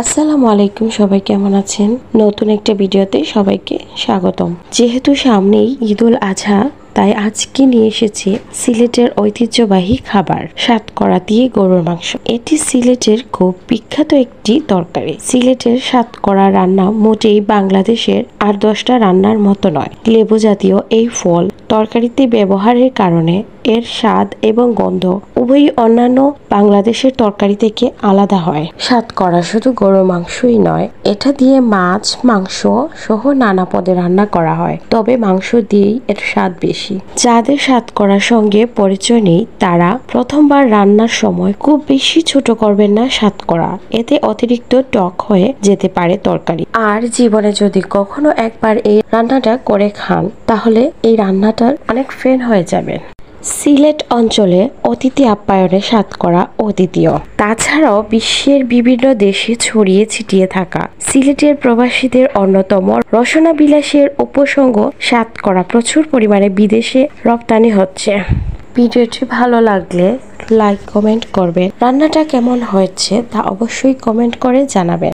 আসসালামু আলাইকুম, সবাই কেমন আছেন? নতুন একটা ভিডিওতে সবাইকে স্বাগতম। যেহেতু সামনেই ঈদুল আজহা, তাই আজকে নিয়ে এসেছি সিলেটের ঐতিহ্যবাহী খাবার সাতকরা দিয়ে গরুর মাংস। এটি সিলেটের খুব বিখ্যাত একটি তরকারি। সিলেটের সাতকরা রান্না মোটেই বাংলাদেশের 8-10টা রান্নার মতো নয়। লেবু জাতীয় এই ফল তরকারিতে ব্যবহারের কারণে এর স্বাদ এবং গন্ধ উভয়ই অন্যান্য বাংলাদেশের তরকারি থেকে আলাদা হয়। সাতকরা শুধু গরুর মাংসই নয়, এটা দিয়ে মাছ, মাংস সহ নানা পদে রান্না করা হয়। তবে মাংস দিয়েই এর স্বাদ বেশি। যাদের সাতকরার সঙ্গে পরিচয় নেই, তারা প্রথমবার রান্নার সময় খুব বেশি ছোট করবেন না সাতকরা। এতে অতিরিক্ত টক হয়ে যেতে পারে তরকারি। আর জীবনে যদি কখনো একবার এই রান্নাটা করে খান, তাহলে এই রান্নাটার অনেক ফ্যান হয়ে যাবেন। সিলেট অঞ্চলে অতিথি আপ্যায়নে সাতকরা অদ্বিতীয়। তাছাড়াও বিশ্বের বিভিন্ন দেশে ছড়িয়ে ছিটিয়ে থাকা সিলেটের প্রবাসীদের অন্যতম রসনা বিলাসের উপসঙ্গ সাতকরা প্রচুর পরিমাণে বিদেশে রপ্তানি হচ্ছে। ভিডিওটি ভালো লাগলে লাইক কমেন্ট করবেন। রান্নাটা কেমন হয়েছে তা অবশ্যই কমেন্ট করে জানাবেন।